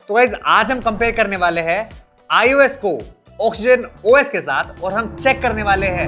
तो गाइस आज हम कंपेयर करने वाले हैं iOS को ऑक्सीजन OS के साथ और हम चेक करने वाले हैं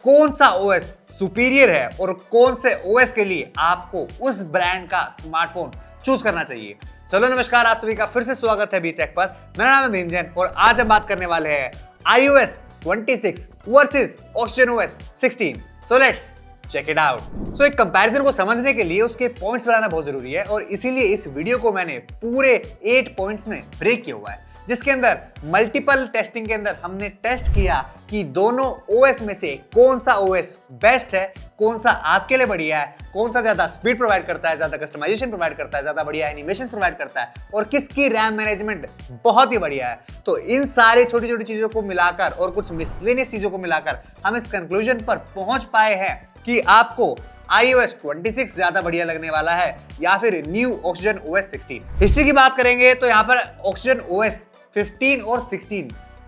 कौन सा OS सुपीरियर है और कौन से OS के लिए आपको उस ब्रांड का स्मार्टफोन चूज करना चाहिए। चलो नमस्कार, आप सभी का फिर से स्वागत है बीटेक पर। मेरा नाम है भीम जैन और आज हम बात करने वाले हैं iOS 26 versus oxygen OS 16। So let's check it out. एक कंपैरिजन को समझने के लिए उसके पॉइंट्स बनाना बहुत जरूरी है और इसीलिए इस वीडियो को मैंने पूरे 8 पॉइंट्स में ब्रेक किया हुआ है, जिसके अंदर मल्टीपल टेस्टिंग के अंदर हमने टेस्ट किया कि दोनों OS में से कौन सा OS बेस्ट है, कौन सा आपके लिए बढ़िया है, कौन सा ज्यादा स्पीड प्रोवाइड करता है, ज्यादा कस्टमाइजेशन प्रोवाइड करता है, ज्यादा बढ़िया एनिमेशन प्रोवाइड करता है और किसकी रैम मैनेजमेंट बहुत ही बढ़िया है। तो इन सारी छोटी छोटी चीजों को मिलाकर और कुछ मिसलेनियस चीजों को मिलाकर हम इस कंक्लूजन पर पहुंच पाए हैं कि आपको iOS 26 ज्यादा बढ़िया लगने वाला है या फिर न्यू ऑक्सीजन OS 16। हिस्ट्री की बात करेंगे तो यहाँ पर ऑक्सीजन OS 15 और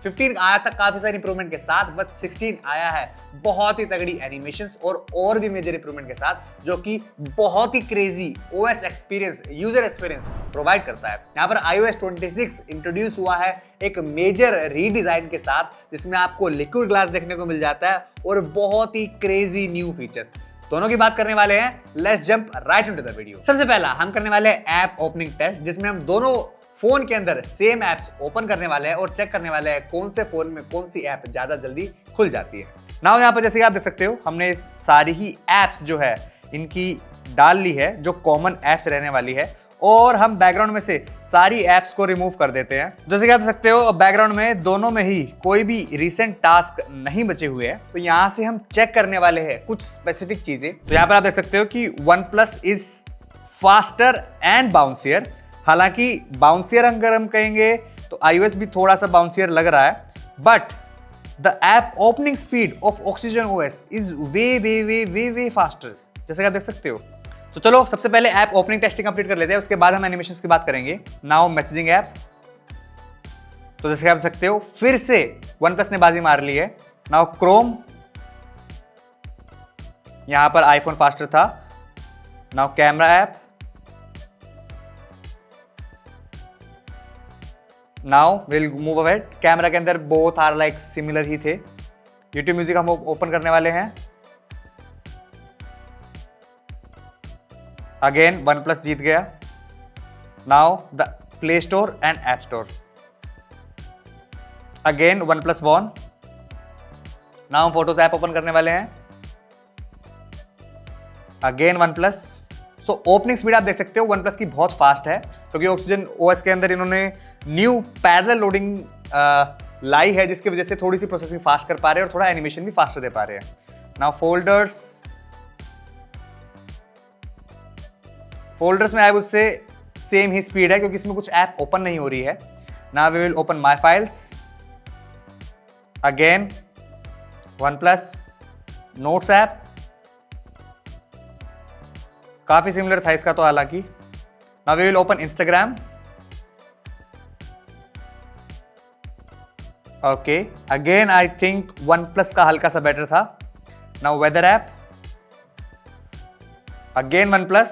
15 आया था काफी सारी इंप्रूवमेंट के साथ, बट 16 आया है बहुत ही तगड़ी एनिमेशंस और भी मेजर इंप्रूवमेंट के साथ, जो कि बहुत ही crazy OS experience, user experience provide करता है। यहाँ पर iOS 26 इंट्रोड्यूस हुआ है एक मेजर रीडिजाइन के साथ, जिसमें आपको लिक्विड ग्लास देखने को मिल जाता है और बहुत ही क्रेजी न्यू फीचर्स। दोनों की बात करने वाले हैं। Let's jump right into the video. सबसे पहला हम करने वाले हैं ऐप ओपनिंग टेस्ट, जिसमें हम दोनों फोन के अंदर सेम एप्स ओपन करने वाले हैं और चेक करने वाले हैं कौन से फोन में कौन सी ऐप ज्यादा जल्दी खुल जाती है। नाउ यहाँ पर जैसे कि आप देख सकते हो, हमने सारी ही एप्स जो है इनकी डाल ली है जो कॉमन एप्स रहने वाली है, और हम बैकग्राउंड में से सारी एप्स को रिमूव कर देते हैं। जैसे कि आप देख सकते हो बैकग्राउंड में दोनों में ही कोई भी रिसेंट टास्क नहीं बचे हुए हैं। तो यहाँ से हम चेक करने वाले हैं कुछ स्पेसिफिक चीजें। तो यहाँ पर आप देख सकते हो कि OnePlus इज फास्टर एंड बाउंसियर। हालांकि बाउंसियर अगर हम कहेंगे तो iOS भी थोड़ा सा बाउंसियर लग रहा है, but the app opening speed of oxygen OS is way faster, जैसे कि आप देख सकते हो। तो चलो सबसे पहले ऐप ओपनिंग टेस्टिंग कंप्लीट कर लेते हैं, उसके बाद हम एनिमेशंस की बात करेंगे। Now messaging app. तो जैसे कि आप देख सकते हो फिर से OnePlus ने बाजी मार ली है। नाउ क्रोम, यहां पर आईफोन फास्टर था। Now camera app. Now will move ahead. Camera के अंदर बोथ आर लाइक सिमिलर ही थे। यूट्यूब म्यूजिक हम ओपन करने वाले हैं। अगेन OnePlus जीत गया। Now the play store and app store. Again OnePlus won. Now हम फोटोज ऐप ओपन करने वाले हैं। Again OnePlus। So opening speed आप देख सकते हो OnePlus की बहुत फास्ट है, क्योंकि ऑक्सीजन OS के अंदर इन्होंने न्यू पैरेलल लोडिंग लाई है, जिसकी वजह से थोड़ी सी प्रोसेसिंग फास्ट कर पा रहे हैं और थोड़ा एनिमेशन भी फास्टर दे पा रहे हैं। नाउ फोल्डर्स में आए उससे सेम ही स्पीड है, क्योंकि इसमें कुछ ऐप ओपन नहीं हो रही है। Now we will open my files. Again OnePlus notes app, काफी सिमिलर था इसका तो हालांकि। Now we will open Instagram. Okay, again I think OnePlus का हल्का सा बेटर था। Now weather app. Again OnePlus,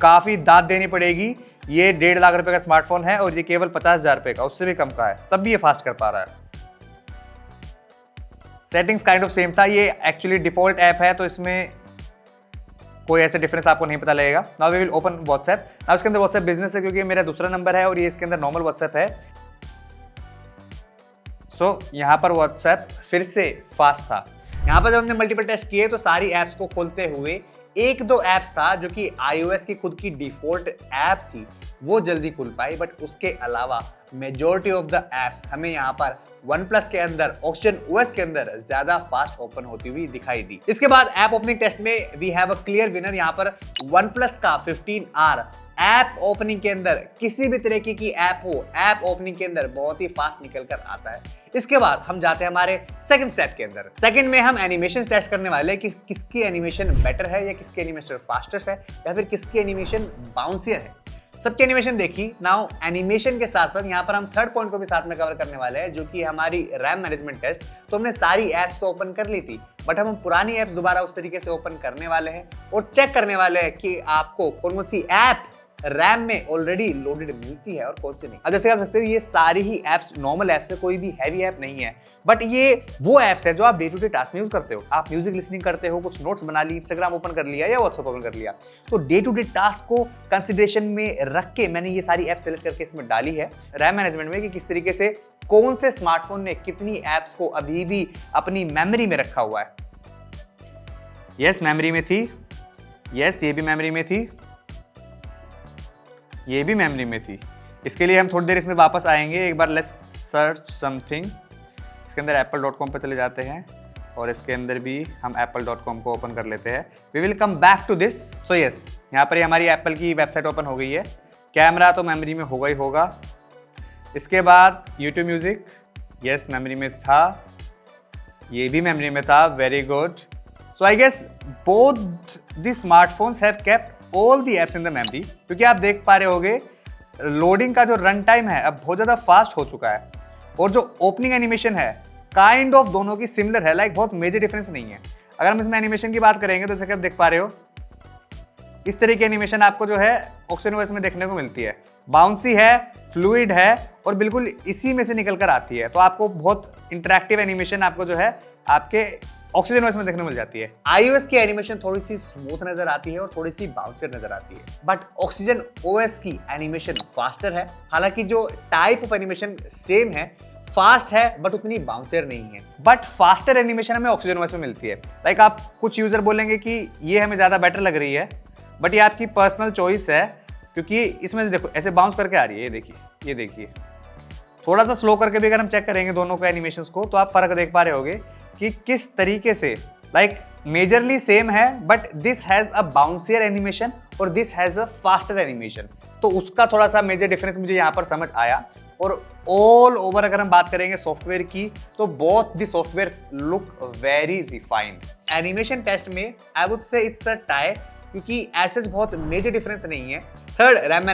काफी दाद देनी पड़ेगी, ये 1.5 लाख रुपए का स्मार्टफोन है और ये केवल 50,000 रुपए का, उससे भी कम का है, तब भी ये फास्ट कर पा रहा है। सेटिंग्स काइंड ऑफ सेम था, ये एक्चुअली डिफॉल्ट ऐप है तो इसमें कोई ऐसा डिफरेंस आपको नहीं पता लगेगा। Now we will open WhatsApp. Now इसके अंदर व्हाट्सएप बिजनेस है, क्योंकि मेरा दूसरा नंबर है और ये इसके अंदर नॉर्मल व्हाट्सएप है। सो यहाँ पर व्हाट्सएप फिर से फास्ट था। यहाँ पर जब हमने मल्टीपल टेस्ट किए तो सारी एप्स को खोलते हुए एक दो एप्स था जो कि iOS की खुद की डिफॉल्ट ऐप थी, वो जल्दी खुल पाई, बट उसके अलावा मेजॉरिटी ऑफ द एप्स हमें यहाँ पर OnePlus के अंदर ऑक्सीजन OS के अंदर ज्यादा फास्ट ओपन होती हुई दिखाई दी। इसके बाद ऐप ओपनिंग टेस्ट में we have a clear winner. यहाँ पर OnePlus का 15R ऐप ओपनिंग के अंदर किसी भी तरीके की ऐप हो, ऐप ओपनिंग के अंदर बहुत ही फास्ट निकल कर आता है। इसके बाद हम जाते हैं हमारे सेकंड स्टेप के अंदर। सेकंड में हम एनिमेशन टेस्ट करने वाले हैं कि किसकी एनिमेशन बेटर है या किसकी एनिमेशन फास्टर है या फिर किसकी एनिमेशन बाउंसियर है। सबकी एनिमेशन देखी। नाउ एनिमेशन के साथ साथ यहाँ पर हम थर्ड पॉइंट को भी साथ में कवर करने वाले हैं, जो कि हमारी रैम मैनेजमेंट टेस्ट। तो हमने सारी एप्स तो ओपन कर ली थी, बट हम पुरानी एप्स दोबारा उस तरीके से ओपन करने वाले हैं और चेक करने वाले हैं कि आपको कौन कौन सी ऐप रैम में ऑलरेडी लोडेड मिलती है और कौन सी नहीं। अब जैसे आप सकते हो ये सारी ही एप्स नॉर्मल एप्स है, कोई भी हैवी ऐप नहीं है, बट ये वो एप्स है जो आप डे टू डे टास्क में यूज करते हो। आप म्यूजिक लिसनिंग करते हो, कुछ नोट्स बना ली, इंस्टाग्राम ओपन कर लिया या व्हाट्सएप ओपन कर लिया, तो डे टू डे टास्क को कंसिडरेशन में रख के मैंने ये सारी ऐप सेलेक्ट करके इसमें डाली है रैम मैनेजमेंट में कि किस तरीके से कौन से स्मार्टफोन ने कितनी एप्स को अभी भी अपनी मेमोरी में रखा हुआ है। यस, मेमोरी में थी, यस ये भी मेमोरी में थी, ये भी मेमोरी में थी। इसके लिए हम थोड़ी देर इसमें वापस आएंगे। एक बार लेट्स सर्च समथिंग। इसके अंदर apple.com पे चले जाते हैं और इसके अंदर भी हम apple.com को ओपन कर लेते हैं। We will come back to this. So yes, यहाँ पर हमारी एप्पल की वेबसाइट ओपन हो गई है। कैमरा तो मेमोरी में होगा ही होगा। इसके बाद यूट्यूब म्यूजिक, यस मेमोरी में था, ये भी मेमोरी में था, very good. So I guess both the smartphones have kept all the apps in the memory, क्योंकि आप देख पा रहे होगे लोडिंग का जो रन टाइम है अब बहुत ज़्यादा फास्ट हो चुका है और जो ओपनिंग एनिमेशन है काइंड ऑफ दोनों की सिमिलर है, लाइक बहुत मेजर डिफरेंस नहीं है। अगर हम इसमें एनिमेशन की बात करेंगे तो जैसे कि आप देख पा रहे हो इस तरीके की एनिमेशन आपको जो है ऑक्सीजन में देखने को मिलती है, बाउंसी है, फ्लूइड है और बिल्कुल इसी में से निकल कर आती है। तो आपको बहुत इंटरेक्टिव एनिमेशन आपको जो है आपके ऑक्सीजन वॉइस में देखने को मिल जाती है। iOS की एनिमेशन थोड़ी सी स्मूथ नजर आती है और थोड़ी सी बाउंसर नजर आती है, बट ऑक्सीजन OS की एनिमेशन फास्टर है। हालांकि जो टाइप ऑफ एनिमेशन सेम है, फास्ट है बट उतनी बाउंसर नहीं है, बट फास्टर एनिमेशन हमें ऑक्सीजन OS में मिलती है। लाइक आप कुछ यूजर बोलेंगे कि ये हमें ज्यादा बेटर लग रही है, बट ये आपकी पर्सनल चॉइस है, क्योंकि इसमें से देखो ऐसे बाउंस करके आ रही है, ये देखिए, ये देखिए। थोड़ा सा स्लो करके भी अगर हम चेक करेंगे दोनों के एनिमेशंस को तो आप फर्क देख पा रहे होगे कि किस तरीके से लाइक मेजरली सेम है, but this has a bouncier animation और this has a faster animation. तो उसका थोड़ा सा मेजर डिफरेंस मुझे यहाँ पर समझ आया। और ऑल ओवर अगर हम बात करेंगे सॉफ्टवेयर की तो both the software look very refined. Animation test में I would say it's a tie, क्योंकि ऐसे बहुत मेजर डिफरेंस नहीं है। थर्ड, रैम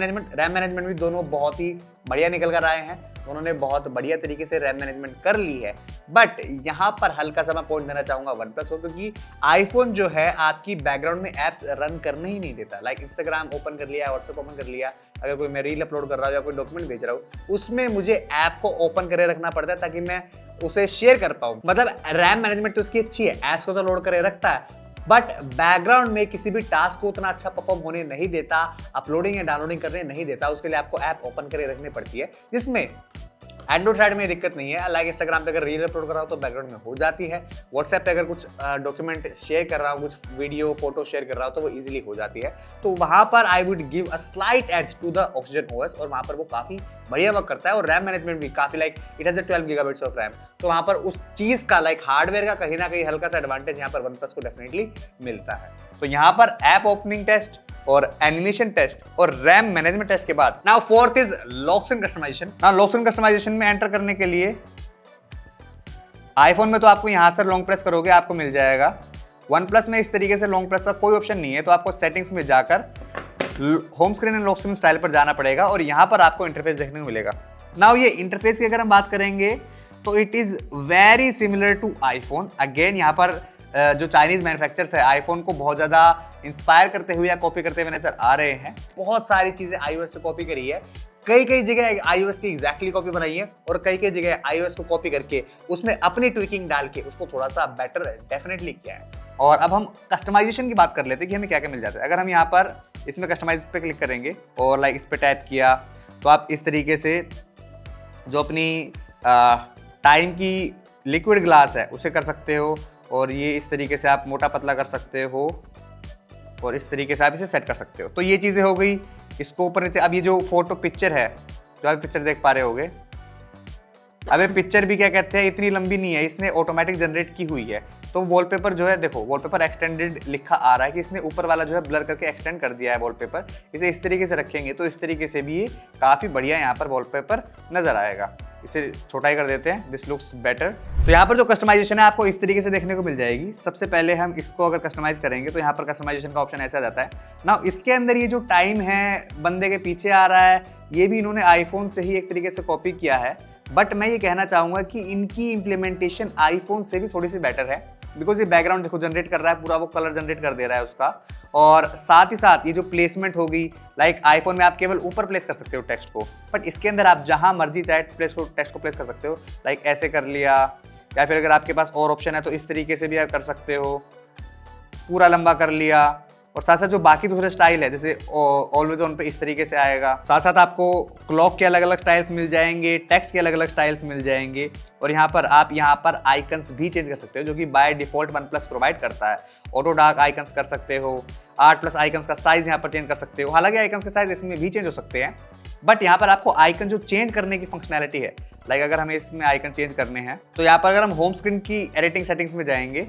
मैनेजमेंट भी दोनों बहुत ही बढ़िया निकल कर आए हैं, उन्होंने बहुत बढ़िया तरीके से रैम मैनेजमेंट कर ली है। बट यहाँ पर हल्का सा मैं पॉइंट देना चाहूंगा OnePlus को, क्योंकि आईफोन जो है आपकी बैकग्राउंड में एप्स रन करने ही नहीं देता। लाइक इंस्टाग्राम ओपन कर लिया, व्हाट्सएप ओपन कर लिया, अगर कोई मैं रील अपलोड कर रहा हूँ या कोई डॉक्यूमेंट भेज रहा हूँ उसमें मुझे ऐप को ओपन करे रखना पड़ता है ताकि मैं उसे शेयर कर पाऊँ। मतलब रैम मैनेजमेंट तो उसकी अच्छी है, ऐप्स को तो लोड करे रखता है, बट बैकग्राउंड में किसी भी टास्क को उतना अच्छा परफॉर्म होने नहीं देता, अपलोडिंग या डाउनलोडिंग करने नहीं देता। उसके लिए आपको ऐप ओपन करे रखनी पड़ती है, जिसमें एंड्रॉइड साइड में दिक्कत नहीं है। लाइक इंस्टाग्राम पे अगर रील अपलोड कर रहा हूँ तो बैकग्राउंड में हो जाती है, व्हाट्सएप पे अगर कुछ डॉक्यूमेंट शेयर कर रहा हूँ, कुछ वीडियो फोटो शेयर कर रहा हूँ तो वो इजीली हो जाती है। तो वहां पर I would give a slight edge to the oxygen OS और वहां पर वो काफी बढ़िया वर्क करता है। और रैम मैनेजमेंट भी काफी like it has 12 GB of RAM, तो वहां पर उस चीज का लाइक हार्डवेयर का कहीं ना कहीं हल्का सा एडवांटेज यहाँ पर OnePlus को डेफिनेटली मिलता है। तो यहाँ पर ऐप ओपनिंग टेस्ट और एनिमेशन टेस्ट और रैम मैनेजमेंट टेस्ट के बाद now fourth is locks and customization. Now locks and customization में एंटर करने के लिए आईफोन में तो आपको यहां से लॉन्ग प्रेस करोगे आपको मिल जाएगा। OnePlus में इस तरीके से लॉन्ग प्रेस का कोई ऑप्शन नहीं है, तो आपको सेटिंग्स में जाकर home screen and lock screen style पर जाना पड़ेगा और यहां पर आपको इंटरफेस देखने को मिलेगा। नाउ ये इंटरफेस की अगर हम बात करेंगे तो it is very similar to iPhone. Again यहाँ पर जो चाइनीज मैन्युफैक्चरर्स है आईफोन को बहुत ज्यादा इंस्पायर करते हुए या कॉपी करते हुए नजर आ रहे हैं। बहुत सारी चीजें iOS से कॉपी करी है, कई जगह iOS की एग्जैक्टली कॉपी बनाई है और कई जगह iOS को कॉपी करके उसमें अपनी ट्विकिंग डाल के उसको थोड़ा सा बेटर डेफिनेटली किया है। और अब हम कस्टमाइजेशन की बात कर लेते हैं कि हमें क्या क्या मिल जाता है। अगर हम यहाँ पर इसमें कस्टमाइज पे क्लिक करेंगे और लाइक इस पे टैप किया तो आप इस तरीके से जो अपनी टाइम की लिक्विड ग्लास है उसे कर सकते हो, और ये इस तरीके से आप मोटा पतला कर सकते हो और इस तरीके से आप इसे सेट कर सकते हो। तो ये चीज़ें हो गई। इसको ऊपर नीचे, अब ये जो फोटो पिक्चर है जो आप पिक्चर देख पा रहे होगे, अब ये पिक्चर भी क्या कहते हैं इतनी लंबी नहीं है, इसने ऑटोमेटिक जनरेट की हुई है। तो वॉलपेपर जो है देखो वॉलपेपर एक्सटेंडेड लिखा आ रहा है कि इसने ऊपर वाला जो है ब्लर करके एक्सटेंड कर दिया है वॉलपेपर। इसे इस तरीके से रखेंगे तो इस तरीके से भी ये काफ़ी बढ़िया यहाँ पर वॉलपेपर नजर आएगा। इसे छोटा ही कर देते हैं, दिस लुक्स बेटर। तो यहाँ पर जो कस्टमाइजेशन है आपको इस तरीके से देखने को मिल जाएगी। सबसे पहले हम इसको अगर कस्टमाइज करेंगे तो यहाँ पर कस्टमाइजेशन का ऑप्शन ऐसा जाता है। नाउ इसके अंदर ये जो टाइम है बंदे के पीछे आ रहा है, ये भी इन्होंने आईफोन से ही एक तरीके से कॉपी किया है, बट मैं ये कहना चाहूँगा कि इनकी इम्प्लीमेंटेशन आईफोन से भी थोड़ी सी बेटर है। बिकॉज ये बैकग्राउंड देखो जनरेट कर रहा है, पूरा वो कलर जनरेट कर दे रहा है उसका। और साथ ही साथ ये जो प्लेसमेंट होगी, लाइक आईफोन में आप केवल ऊपर प्लेस कर सकते हो टेक्स्ट को, बट इसके अंदर आप जहां मर्जी चाहे टेक्स्ट को प्लेस कर सकते हो। लाइक ऐसे कर लिया, या फिर अगर आपके पास और ऑप्शन है तो इस तरीके से भी आप कर सकते हो, पूरा लंबा कर लिया। और साथ साथ जो बाकी दूसरे स्टाइल है जैसे ऑलवेज ऑन पे इस तरीके से आएगा। साथ साथ आपको क्लॉक के अलग अलग स्टाइल्स मिल जाएंगे, टेक्स्ट के अलग अलग स्टाइल्स मिल जाएंगे। और यहाँ पर आप आइकन्स भी चेंज कर सकते हो, जो कि बाय डिफॉल्ट OnePlus प्रोवाइड करता है। ऑटो डार्क आइकन्स कर सकते हो, 8+ आइकन्स का साइज यहाँ पर चेंज कर सकते हो। हालांकि आइकन्स के साइज इसमें भी चेंज हो सकते हैं, बट यहाँ पर आपको आइकन जो चेंज करने की फंक्शनैलिटी है, लाइक अगर हमें इसमें आइकन चेंज करने हैं तो यहाँ पर अगर हम होम स्क्रीन की एडिटिंग सेटिंग्स में जाएंगे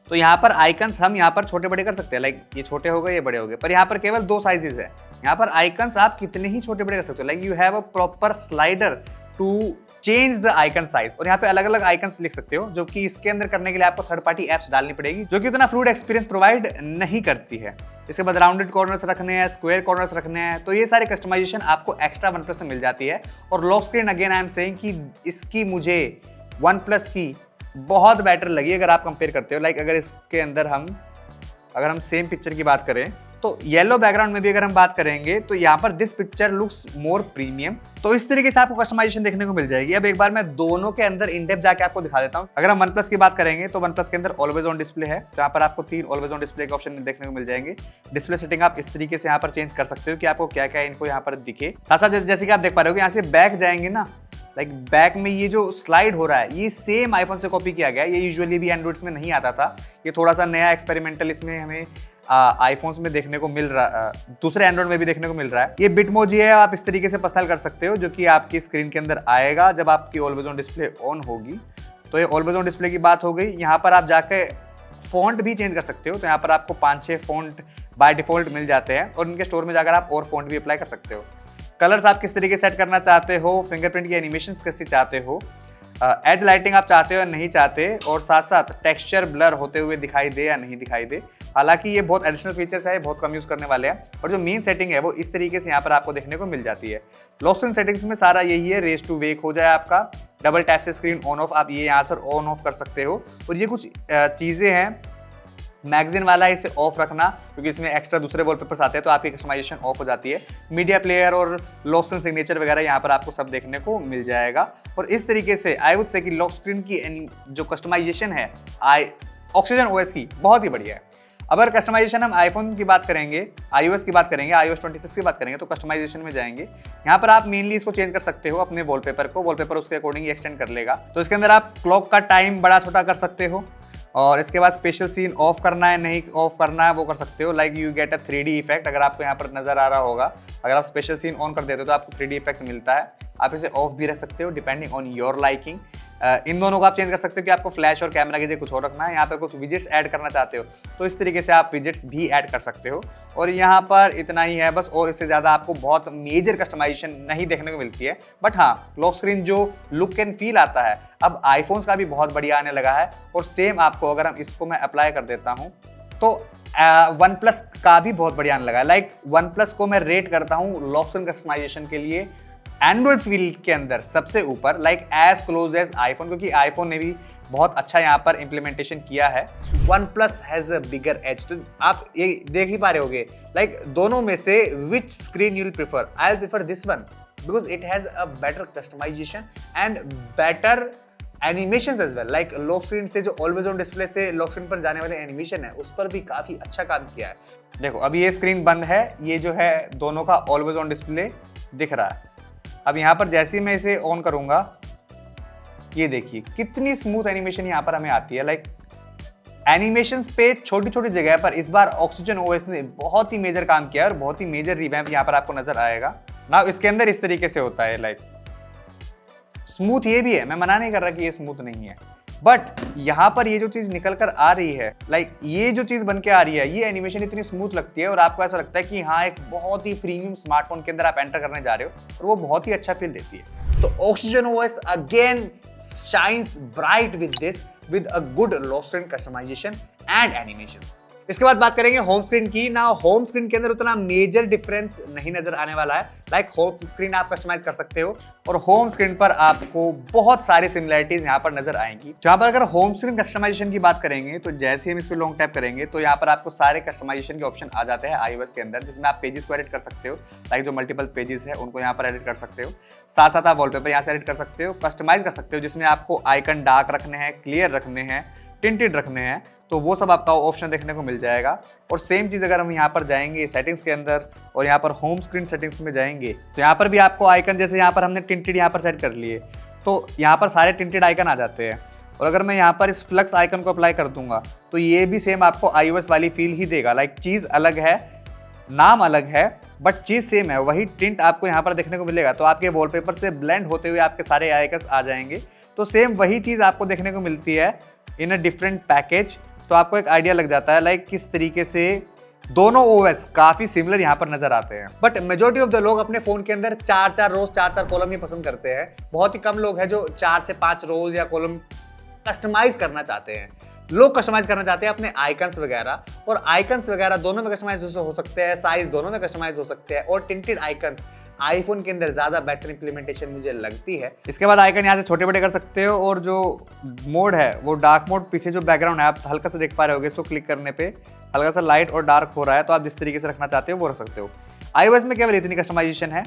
तो यहाँ पर आइकन्स हम यहाँ पर छोटे बड़े कर सकते हैं। लाइक ये छोटे हो गए, ये बड़े हो गए, पर यहाँ पर केवल 2 साइजेस है। यहाँ पर आइकन्स आप कितने ही छोटे बड़े कर सकते हो। Like you have a proper slider to change the icon size. और यहाँ पे अलग अलग आइकन्स लिख सकते हो, जो कि इसके अंदर करने के लिए आपको थर्ड पार्टी एप्स डालनी पड़ेगी, जो कि उतना फ्लूइड एक्सपीरियंस प्रोवाइड नहीं करती है। इसके बाद राउंडेड कॉर्नर्स रखने हैं, स्क्वायर कॉर्नर्स रखने हैं, तो ये सारे कस्टमाइजेशन आपको एक्स्ट्रा OnePlus में मिल जाती है। और lock screen again I am saying कि इसकी मुझे OnePlus की बहुत बेटर लगी अगर आप कंपेयर करते हो। लाइक अगर इसके अंदर अगर हम सेम पिक्चर की बात करें तो येलो बैकग्राउंड में भी अगर हम बात करेंगे तो यहाँ पर this picture looks more premium. तो इस तरीके से आपको कस्टमाइजेशन देखने को मिल जाएगी। अब एक बार मैं दोनों के अंदर इन डेप्थ जाके आपको दिखा देता हूँ। अगर हम OnePlus की बात करेंगे तो OnePlus के अंदर ऑलवेज ऑन डिस्प्ले है, जहाँ पर आपको 3 ऑलवेज ऑन डिस्प्ले के ऑप्शन देखने को मिल जाएंगे। डिस्प्ले सेटिंग आप इस तरीके से यहाँ पर चेंज कर सकते हो कि आपको क्या क्या इनको यहाँ पर दिखे। साथ साथ जैसे कि आप देख पा रहे हो, यहाँ से बैक जाएंगे ना, लाइक बैक में ये जो स्लाइड हो रहा है ये सेम आईफोन से कॉपी किया गया है। ये यूजुअली भी एंड्रॉइड्स में नहीं आता था, ये थोड़ा सा नया एक्सपेरिमेंटल इसमें हमें आईफोन्स में देखने को मिल रहा, दूसरे एंड्रॉइड में भी देखने को मिल रहा है। ये बिटमोजी है, आप इस तरीके से पर्सनल कर सकते हो, जो कि आपकी स्क्रीन के अंदर आएगा जब आपकी ऑलवेज ऑन डिस्प्ले ऑन होगी। तो ये ऑलवेज ऑन डिस्प्ले की बात हो गई। यहाँ पर आप जाके फॉन्ट भी चेंज कर सकते हो, तो यहाँ पर आपको 5-6 फॉन्ट बाय डिफॉल्ट मिल जाते हैं, और इनके स्टोर में जाकर आप और फॉन्ट भी अप्लाई कर सकते हो। कलर्स आप किस तरीके सेट करना चाहते हो, फिंगरप्रिंट की एनिमेशंस कैसी चाहते हो, एज लाइटिंग आप चाहते हो या नहीं चाहते, और साथ साथ टेक्सचर ब्लर होते हुए दिखाई दे या नहीं दिखाई दे। हालांकि ये बहुत एडिशनल फीचर्स है, बहुत कम यूज करने वाले हैं, और जो मेन सेटिंग है वो इस तरीके से यहाँ पर आपको देखने को मिल जाती है। लॉक स्क्रीन सेटिंग्स में सारा यही है, रेज टू वेक हो जाए आपका, डबल टैप से स्क्रीन ऑन ऑफ आप ये यहाँ से ऑन ऑफ कर सकते हो। और ये कुछ चीजें हैं, मैगजीन वाला है इसे ऑफ रखना, क्योंकि इसमें एक्स्ट्रा दूसरे वॉलपेपर्स आते हैं तो आपकी कस्टमाइजेशन ऑफ हो जाती है। मीडिया प्लेयर और लॉक स्क्रीन सिग्नेचर वगैरह यहाँ पर आपको सब देखने को मिल जाएगा। और इस तरीके से आई वुड से कि लॉक स्क्रीन की जो कस्टमाइजेशन है ऑक्सीजन OS की बहुत ही बढ़िया है। अगर कस्टमाइजेशन हम आईफोन की बात करेंगे, iOS की बात करेंगे, iOS 26 की बात करेंगे, तो कस्टमाइजेशन में जाएंगे। यहाँ पर आप मेनली इसको चेंज कर सकते हो अपने वॉलपेपर को, वॉलपेपर उसके अकॉर्डिंग एक्सटेंड कर लेगा। तो इसके अंदर आप क्लॉक का टाइम बड़ा छोटा कर सकते हो, और इसके बाद स्पेशल सीन ऑफ करना है नहीं ऑफ करना है वो कर सकते हो। Like you get a 3D effect, अगर आपको यहाँ पर नजर आ रहा होगा, अगर आप स्पेशल सीन ऑन कर देते हो तो आपको 3D इफेक्ट मिलता है। आप इसे ऑफ भी रख सकते हो डिपेंडिंग ऑन योर लाइकिंग। इन दोनों को आप चेंज कर सकते हो कि आपको फ्लैश और कैमरा की जगह कुछ और रखना है। यहाँ पर कुछ विजेट्स ऐड करना चाहते हो तो इस तरीके से आप विजेट्स भी ऐड कर सकते हो। और यहाँ पर इतना ही है बस, और इससे ज़्यादा आपको बहुत मेजर कस्टमाइजेशन नहीं देखने को मिलती है। बट हाँ, लॉक स्क्रीन जो लुक एंड फील आता है अब आईफोन्स का भी बहुत बढ़िया आने लगा है। और सेम आपको अगर हम इसको मैं अप्लाई कर देता हूँ तो OnePlus का भी बहुत बढ़िया आने लगा है। लाइक OnePlus को मैं रेट करता हूँ लॉक स्क्रीन कस्टमाइजेशन के लिए एंड्रॉइड फील्ड के अंदर सबसे ऊपर, like as close as iPhone, क्योंकि आईफोन ने भी बहुत अच्छा यहाँ पर इंप्लीमेंटेशन किया है। OnePlus has a bigger edge, तो आप ये देख ही पा रहे होगे। लाइक दोनों में से which screen you will prefer? I will prefer this one because it has a better customization and better animations as well. Like lock screen से जो ऑलवेज ऑन डिस्प्ले से लॉक स्क्रीन पर जाने वाले एनिमेशन है उस पर भी काफी अच्छा काम किया है। देखो अभी ये स्क्रीन बंद है, ये जो है दोनों का ऑलवेज ऑन डिस्प्ले दिख रहा है। अब यहाँ पर जैसे ही मैं इसे ऑन करूंगा, ये देखिए कितनी स्मूथ एनिमेशन यहाँ पर हमें आती है। लाइक एनिमेशंस पे छोटी छोटी जगह पर इस बार ऑक्सीजन OS ने बहुत ही मेजर काम किया है और बहुत ही मेजर रिवैम्प यहाँ पर आपको नजर आएगा ना। इसके अंदर इस तरीके से होता है, लाइक स्मूथ ये भी है, मैं मना नहीं कर रहा कि ये स्मूथ नहीं है, बट यहाँ पर ये जो चीज निकल कर आ रही है, लाइक ये जो चीज बन के आ रही है, ये एनिमेशन इतनी स्मूथ लगती है और आपको ऐसा लगता है कि हाँ एक बहुत ही प्रीमियम स्मार्टफोन के अंदर आप एंटर करने जा रहे हो और वो बहुत ही अच्छा फील देती है। तो oxygen OS again shines bright with this, with a good low screen customization and animations. इसके बाद बात करेंगे होम स्क्रीन की। ना होम स्क्रीन के अंदर उतना मेजर डिफरेंस नहीं नजर आने वाला है। लाइक होम स्क्रीन आप कस्टमाइज कर सकते हो और होम स्क्रीन पर आपको बहुत सारी सिमिलरिटीज यहाँ पर नजर आएंगी। जहां पर अगर होम स्क्रीन कस्टमाइजेशन की बात करेंगे तो जैसे हम इस पर लॉन्ग टैप करेंगे तो यहाँ पर आपको सारे कस्टमाइजेशन के ऑप्शन आ जाते हैं iOS के अंदर, जिसमें आप पेजेस को एडिट कर सकते हो। लाइक जो मल्टीपल पेजेस है उनको यहाँ पर एडिट कर सकते हो। साथ साथ आप वॉलपेपर यहाँ से एडिट कर सकते हो, कस्टमाइज कर सकते हो, जिसमें आपको आइकन डार्क रखने हैं, क्लियर रखने हैं, टिंटेड रखने हैं, तो वो सब आपका ऑप्शन देखने को मिल जाएगा। और सेम चीज़ अगर हम यहाँ पर जाएंगे सेटिंग्स के अंदर और यहाँ पर होम स्क्रीन सेटिंग्स में जाएंगे तो यहाँ पर भी आपको आइकन, जैसे यहाँ पर हमने टिंटेड यहाँ पर सेट कर लिए तो यहाँ पर सारे टिंटेड आइकन आ जाते हैं। और अगर मैं यहाँ पर इस फ्लक्स आइकन को अप्लाई कर दूंगा तो ये भी सेम आपको iOS वाली फील ही देगा। लाइक चीज़ अलग है, नाम अलग है, बट चीज़ सेम है, वही टिंट आपको यहाँ पर देखने को मिलेगा। तो आपके वॉलपेपर से ब्लेंड होते हुए आपके सारे आइकन्स आ जाएंगे। तो सेम वही चीज़ आपको देखने को मिलती है इन अ डिफरेंट पैकेज। तो आपको एक आइडिया लग जाता है लाइक किस तरीके से दोनों OS काफी सिमिलर यहाँ पर नजर आते हैं। बट मेजोरिटी ऑफ द लोग अपने फोन के अंदर 4-4 रोज 4-4 कॉलम ही पसंद करते हैं। बहुत ही कम लोग हैं जो 4 से 5 रोज या कॉलम कस्टमाइज करना चाहते हैं। लोग कस्टमाइज करना चाहते हैं अपने आइकन्स वगैरह, और आइकन्स वगैरह दोनों में कस्टमाइज हो सकते हैं, साइज दोनों में कस्टमाइज हो सकते हैं। और टिंटेड आइकन्स आईफोन के अंदर ज्यादा बेटर इंप्लीमेंटेशन मुझे लगती है। इसके बाद आइकन यहाँ से छोटे बड़े कर सकते हो, और जो मोड है वो डार्क मोड, पीछे जो बैकग्राउंड है आप हल्का सा देख पा रहे होगे, इसको क्लिक करने पे हल्का सा लाइट और डार्क हो रहा है, तो आप जिस तरीके से रखना चाहते हो वो रख सकते हो। iOS में केवल इतनी कस्टमाइजेशन है।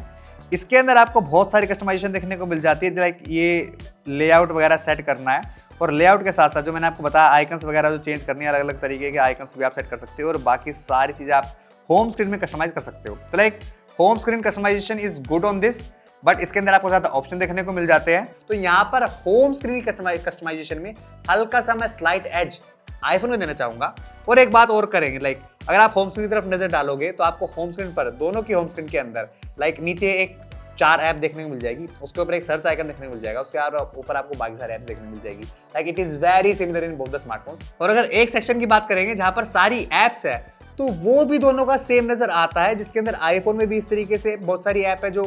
इसके अंदर आपको बहुत सारी कस्टमाइजेशन देखने को मिल जाती है। लाइक ये लेआउट वगैरह सेट करना है, और लेआउट के साथ साथ जो मैंने आपको बताया आइकन्स वगैरह जो चेंज करनी है, अलग अलग तरीके के आइकन्स भी आप सेट कर सकते हो, और बाकी सारी चीज़ें आप होम स्क्रीन में कस्टमाइज कर सकते हो। तो like home screen customization is good on this, but इसके अंदर आपको ज़्यादा ऑप्शन देखने को मिल जाते हैं। तो यहाँ पर होम स्क्रीन कस्टमाइजेशन में हल्का सा मैं स्लाइट एज आईफोन को देना चाहूंगा। और एक बात और करेंगे, लाइक अगर आप होम स्क्रीन की तरफ नजर डालोगे तो आपको होम स्क्रीन पर, दोनों की होम स्क्रीन के अंदर, लाइक नीचे एक 4 ऐप देखने को मिल जाएगी, उसके ऊपर एक सर्च आइकन देखने को मिल जाएगा, उसके ऊपर आपको बाकी सारे ऐप्स देखने को मिल जाएगी। Like it is very similar in both the smartphones. और अगर एक सेक्शन की बात करेंगे जहां पर सारी ऐप्स है, तो वो भी दोनों का सेम नजर आता है, जिसके अंदर आईफोन में भी इस तरीके से बहुत सारी ऐप है जो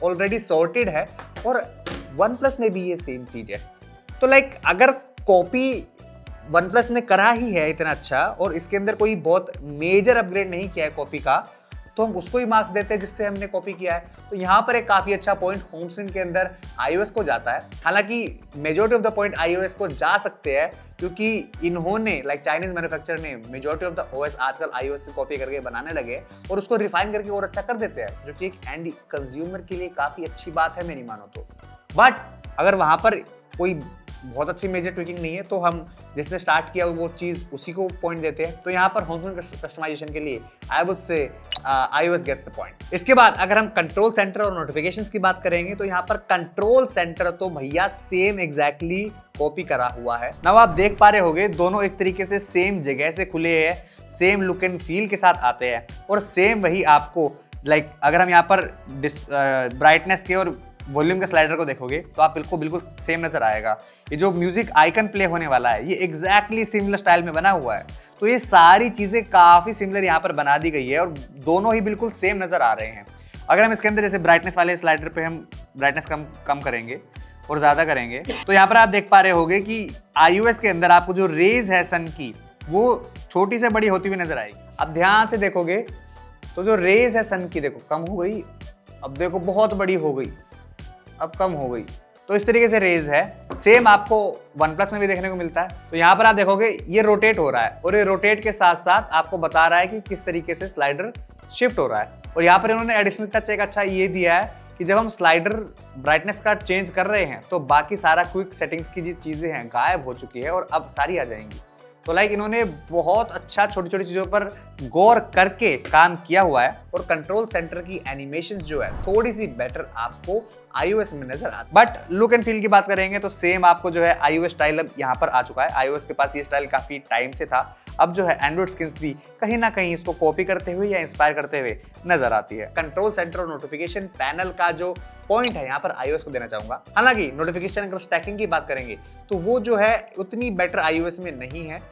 ऑलरेडी सॉर्टेड है, और OnePlus में भी ये सेम चीज है। तो लाइक अगर कॉपी OnePlus ने करा ही है इतना अच्छा, और इसके अंदर कोई बहुत मेजर अपग्रेड नहीं किया है कॉपी का, तो हम उसको ही मार्क्स देते हैं जिससे हमने कॉपी किया है। तो यहाँ पर एक काफी अच्छा पॉइंट होम स्क्रीन के अंदर iOS को जाता है। हालांकि majority of the point iOS को जा सकते हैं, क्योंकि इन्होंने लाइक चाइनीज मैन्युफैक्चरर ने मेजॉरिटी ऑफ द OS आजकल iOS से कॉपी करके बनाने लगे, और उसको रिफाइन करके और अच्छा कर देते हैं, जो कि एक एंड कंज्यूमर के लिए काफी अच्छी बात है मेरी मानो तो। बट अगर वहां पर कोई बहुत अच्छी मेजर ट्विकिंग नहीं है, तो हम जिसने स्टार्ट किया वो चीज उसी को पॉइंट देते हैं। तो यहाँ पर होम स्क्रीन कस्टमाइजेशन के लिए I would say iOS gets the point. इसके बाद अगर हम कंट्रोल सेंटर और नोटिफिकेशंस की बात करेंगे, तो यहाँ पर कंट्रोल सेंटर तो भैया सेम एग्जैक्टली कॉपी करा हुआ है। नाउ आप देख पा रहे होगे दोनों एक तरीके से सेम जगह से खुले हैं, सेम लुक एंड फील के साथ आते हैं, और सेम वही आपको लाइक अगर हम यहाँ पर ब्राइटनेस के और वॉल्यूम के स्लाइडर को देखोगे तो आप बिल्कुल सेम नजर आएगा। ये जो म्यूजिक आइकन प्ले होने वाला है ये एग्जैक्टली सिमिलर स्टाइल में बना हुआ है। तो ये सारी चीजें काफी सिमिलर यहाँ पर बना दी गई है, और दोनों ही बिल्कुल सेम नजर आ रहे हैं। अगर हम इसके अंदर जैसे ब्राइटनेस वाले स्लाइडर पे हम ब्राइटनेस कम करेंगे और ज्यादा करेंगे, तो यहाँ पर आप देख पा रहे होगे कि iOS के अंदर आपको जो रेज है सन की, वो छोटी से बड़ी होती हुई नजर आएगी। अब ध्यान से देखोगे तो जो रेज है सन की, देखो कम हो गई, अब देखो बहुत बड़ी हो गई, अब कम हो गई। तो इस तरीके से रेज है। सेम आपको OnePlus में भी देखने को मिलता है। तो यहाँ पर आप देखोगे ये रोटेट हो रहा है, और ये रोटेट के साथ साथ आपको बता रहा है कि किस तरीके से स्लाइडर शिफ्ट हो रहा है। और यहाँ पर इन्होंने एडिशनल टच एक अच्छा ये दिया है कि जब हम स्लाइडर ब्राइटनेस का चेंज कर रहे हैं तो बाकी सारा क्विक सेटिंग्स की जो चीजें हैं गायब हो चुकी है, और अब सारी आ जाएंगी। तो लाइक इन्होंने बहुत अच्छा छोटी छोटी चीजों पर गौर करके काम किया हुआ है, और कंट्रोल सेंटर की एनिमेशंस जो है थोड़ी सी बेटर आपको iOS में नजर आती है। बट लुक एंड फील की बात करेंगे तो सेम आपको जो है iOS स्टाइल अब यहाँ पर आ चुका है। iOS के पास ये स्टाइल काफी टाइम से था, अब जो है एंड्रॉइड स्किन्स भी कहीं ना कहीं इसको कॉपी करते हुए या इंस्पायर करते हुए नजर आती है। कंट्रोल सेंटर और नोटिफिकेशन पैनल का जो पॉइंट है यहाँ पर iOS को देना चाहूंगा। हालांकि नोटिफिकेशन अगर स्टैकिंग की बात करेंगे तो वो जो है उतनी बेटर iOS में नहीं है।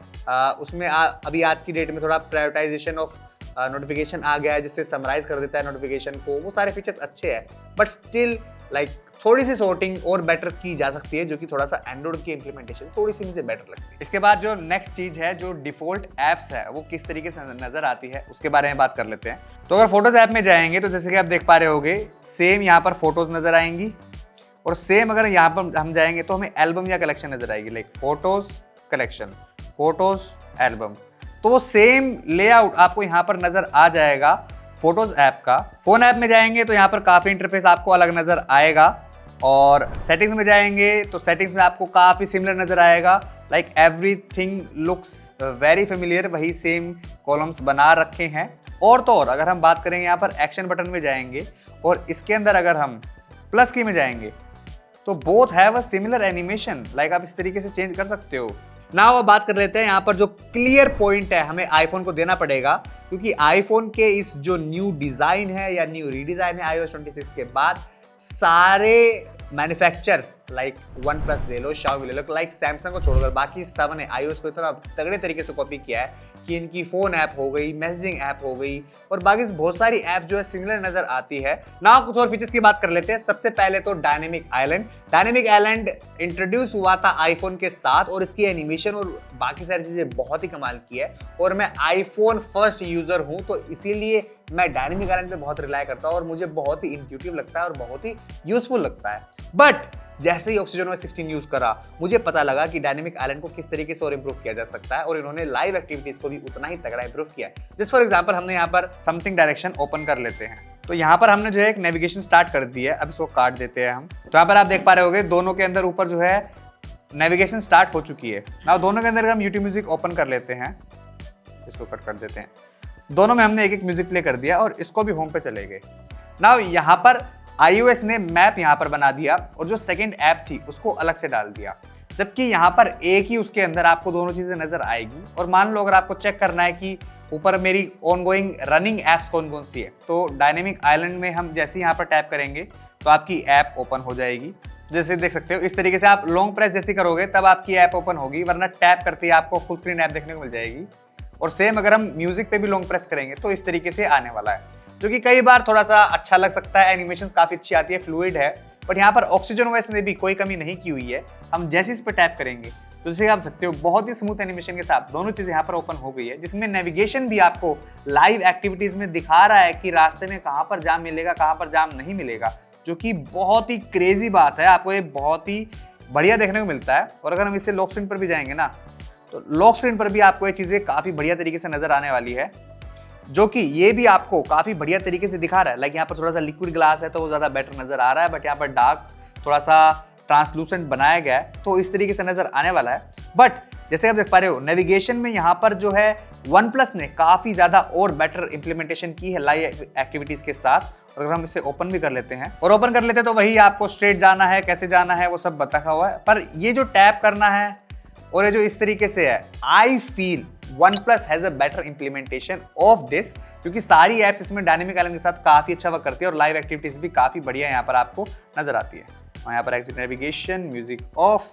उसमें अभी आज की डेट में थोड़ा प्रायोरिटाइजेशन ऑफ नोटिफिकेशन आ गया है, जिससे समराइज कर देता है नोटिफिकेशन को। वो सारे फीचर्स अच्छे हैं, बट स्टिल लाइक थोड़ी सी सॉर्टिंग और बेटर की जा सकती है, जो कि थोड़ा सा एंड्रॉइड की इंप्लीमेंटेशन थोड़ी सी मुझे बेटर लगती है। इसके बाद जो नेक्स्ट चीज है, जो डिफॉल्ट एप्स है वो किस तरीके से नजर आती है उसके बारे में बात कर लेते हैं। तो अगर फोटोज ऐप में जाएंगे तो जैसे कि आप देख पा रहे होगे, सेम यहाँ पर फोटोज नजर आएंगी, और सेम अगर यहाँ पर हम जाएंगे तो हमें एल्बम या कलेक्शन नजर आएगी, like photos collection, photos album. तो सेम लेआउट आपको यहाँ पर नजर आ जाएगा फोटोज ऐप का। फोन ऐप में जाएंगे तो यहाँ पर काफी इंटरफेस आपको अलग नजर आएगा, और सेटिंग्स में जाएंगे तो सेटिंग्स में आपको काफी सिमिलर नजर आएगा, like everything looks very familiar, वही सेम कॉलम्स बना रखे हैं। और तो और अगर हम बात करेंगे यहाँ पर एक्शन बटन में जाएंगे और इसके अंदर अगर हम प्लस की में जाएंगे तो both have a similar animation, like आप इस तरीके से चेंज कर सकते हो। नाउ अब बात कर लेते हैं यहाँ पर जो क्लियर पॉइंट है हमें आईफोन को देना पड़ेगा, क्योंकि आईफोन के इस जो न्यू डिजाइन है या न्यू रीडिजाइन है iOS 26 के बाद, सारे मैन्युफैक्चरर्स लाइक वन प्लस ले लो, शाओमी ले लो, लाइक सैमसंग को छोड़कर बाकी सब ने iOS को इतना तगड़े तरीके से कॉपी किया है कि इनकी फोन ऐप हो गई, मैसेजिंग ऐप हो गई, और बाकी बहुत सारी ऐप जो है सिमिलर नजर आती है। ना कुछ और फीचर्स की बात कर लेते हैं। सबसे पहले तो dynamic island. Dynamic island introduce हुआ था आईफोन के साथ, और इसकी एनिमेशन और बाकी सारी चीजें बहुत ही कमाल की है, और मैं आईफोन फर्स्ट यूजर हूं तो इसीलिए मैं डायनेमिक आइलैंड पे बहुत रिलाय करता हूं, और मुझे बहुत ही इंट्यूटिव लगता है और बहुत ही यूजफुल लगता है। बट जैसे ही ऑक्सीजनOS 16 यूज करा, मुझे पता लगा कि डायनेमिक आइलैंड को किस तरीके से और इंप्रूव किया जा सकता है, और इन्होंने लाइव एक्टिविटीज को भी उतना ही तगड़ा इंप्रूव किया है। जस्ट फॉर एग्जांपल हमने यहाँ पर समथिंग डायरेक्शन ओपन कर लेते हैं, तो यहाँ पर हमने जो है एक नेविगेशन स्टार्ट कर दी है। अब इसको काट देते हैं हम। तो यहाँ पर आप देख पा रहे होगे दोनों के अंदर ऊपर जो है नेविगेशन स्टार्ट हो चुकी है। ना दोनों के अंदर हम यूट्यूब म्यूजिक ओपन कर लेते हैं, इसको कट कर देते हैं। दोनों में हमने एक एक म्यूजिक प्ले कर दिया और इसको भी होम पे चले गए। ना यहाँ पर iOS ने मैप यहाँ पर बना दिया और जो सेकंड ऐप थी उसको अलग से डाल दिया, जबकि यहाँ पर एक ही उसके अंदर आपको दोनों चीजें नजर आएगी। और मान लो अगर आपको चेक करना है कि ऊपर मेरी ऑनगोइंग रनिंग एप्स कौन कौन सी है, तो डायनेमिक आइलैंड में हम जैसे यहाँ पर टैप करेंगे तो आपकी ऐप ओपन हो जाएगी। जैसे देख सकते हो इस तरीके से आप लॉन्ग प्रेस जैसे करोगे तब आपकी ऐप ओपन होगी, वरना टैप करते ही आपको फुल स्क्रीन ऐप देखने को मिल जाएगी। और सेम अगर हम म्यूजिक पे भी लॉन्ग प्रेस करेंगे तो इस तरीके से आने वाला है, जो कि कई बार थोड़ा सा अच्छा लग सकता है। एनिमेशंस काफी अच्छी आती है, फ्लूइड है। बट यहाँ पर ऑक्सीजनOS ने भी कोई कमी नहीं की हुई है। हम जैसे इस पर टैप करेंगे तो जैसे आप सकते हो बहुत ही स्मूथ एनिमेशन के साथ दोनों चीजें यहाँ पर ओपन हो गई है, जिसमें नेविगेशन भी आपको लाइव एक्टिविटीज में दिखा रहा है कि रास्ते में कहाँ पर जाम मिलेगा, कहाँ पर जाम नहीं मिलेगा, जो कि बहुत ही क्रेजी बात है। आपको ये बहुत ही बढ़िया देखने को मिलता है। और अगर हम इससे लॉक स्क्रीन पर भी जाएंगे ना, तो लॉक स्क्रीन पर भी आपको ये चीजें काफी बढ़िया तरीके से नजर आने वाली है, जो कि ये भी आपको काफी बढ़िया तरीके से दिखा रहा है। लाइक यहाँ पर थोड़ा सा लिक्विड ग्लास है तो वो ज्यादा बेटर नजर आ रहा है, बट यहाँ पर डार्क थोड़ा सा ट्रांसलूसेंट बनाया गया है तो इस तरीके से नजर आने वाला है। बट जैसे आप देख पा रहे हो नेविगेशन में यहाँ पर जो है OnePlus ने काफी ज्यादा और बेटर इंप्लीमेंटेशन की है लाइव एक्टिविटीज के साथ। और अगर हम इसे ओपन भी कर लेते हैं तो वही आपको स्ट्रेट जाना है, कैसे जाना है वो सब बताया हुआ है। पर ये जो टैप करना है और ये जो इस तरीके से है, I feel OnePlus has a better implementation of this, क्योंकि सारी एप्स इसमें डायनेमिक आइलैंड के साथ काफी अच्छा वर्क करती है और लाइव एक्टिविटीज भी काफी बढ़िया यहाँ पर आपको नजर आती है। और यहाँ पर एग्जिट नेविगेशन, म्यूजिक ऑफ,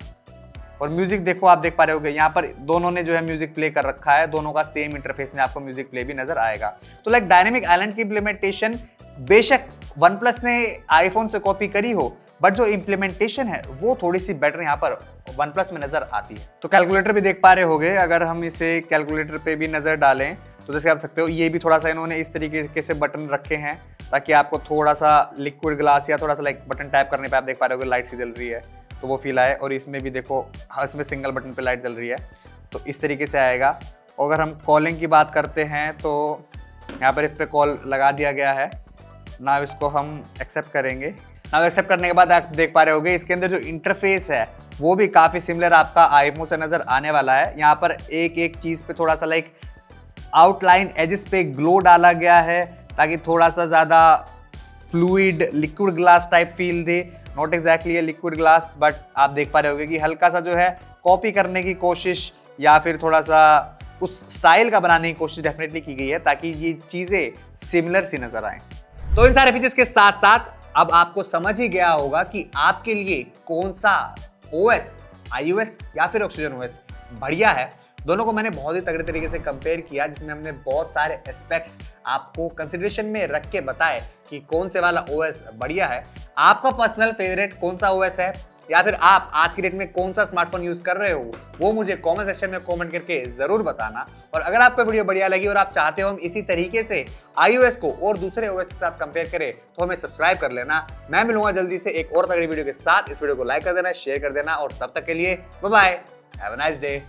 और म्यूजिक देखो आप देख पा रहे होगे यहाँ पर दोनों ने जो है म्यूजिक प्ले कर रखा है, दोनों का सेम इंटरफेस में आपको म्यूजिक प्ले भी नजर आएगा। तो लाइक डायनेमिक आइलैंड की इंप्लीमेंटेशन बेशक OnePlus ने आईफोन से कॉपी करी हो, बट जो इंप्लीमेंटेशन है वो थोड़ी सी बेटर यहाँ पर OnePlus में नजर आती है। तो कैलकुलेटर भी देख पा रहे होगे, अगर हम इसे कैलकुलेटर पे भी नजर डालें तो जैसे आप सकते हो ये भी थोड़ा सा इन्होंने इस तरीके से बटन रखे हैं ताकि आपको थोड़ा सा लिक्विड ग्लास या थोड़ा सा लाइक बटन टैप करने पे आप देख पा रहे होगे लाइट सी जल रही है तो वो फील आए। और इसमें भी देखो इसमें सिंगल बटन पे लाइट जल रही है तो इस तरीके से आएगा। और अगर हम कॉलिंग की बात करते हैं तो यहाँ पर इस पर कॉल लगा दिया गया है ना, इसको हम एक्सेप्ट करेंगे। ना एक्सेप्ट करने के बाद आप देख पा रहे होगे इसके अंदर जो इंटरफेस है वो भी काफी सिमिलर आपका आईफोन से नजर आने वाला है। यहाँ पर एक एक चीज पे थोड़ा सा लाइक आउटलाइन एजेस पे ग्लो डाला गया है ताकि थोड़ा सा ज्यादा fluid liquid glass type feel they. Not exactly liquid glass, but आप देख पा रहे होगे कि हल्का सा जो है कॉपी करने की कोशिश या फिर थोड़ा सा उस स्टाइल का बनाने की कोशिश डेफिनेटली की गई है ताकि ये चीजें सिमिलर सी नजर आए। तो इन सारे फीचर्स के साथ साथ अब आपको समझ ही गया होगा कि आपके लिए कौन सा OS, iOS या फिर ऑक्सीजनOS बढ़िया है। दोनों को मैंने बहुत ही तगड़े तरीके से कंपेयर किया, जिसमें हमने बहुत सारे एस्पेक्ट्स आपको कंसिडरेशन में रख के बताए कि कौन से वाला ओएस बढ़िया है। आपका पर्सनल फेवरेट कौन सा ओएस है, या फिर आप आज की डेट में कौन सा स्मार्टफोन यूज कर रहे हो, वो मुझे कमेंट सेक्शन में कमेंट करके जरूर बताना। और अगर आपको वीडियो बढ़िया लगी और आप चाहते हो हम इसी तरीके से iOS को और दूसरे ओएस के साथ कंपेयर करें, तो हमें सब्सक्राइब कर लेना। मैं मिलूंगा जल्दी से एक और तगड़ी वीडियो के साथ। इस वीडियो को लाइक कर देना, शेयर कर देना, और तब तक के लिए bye bye, have a nice day.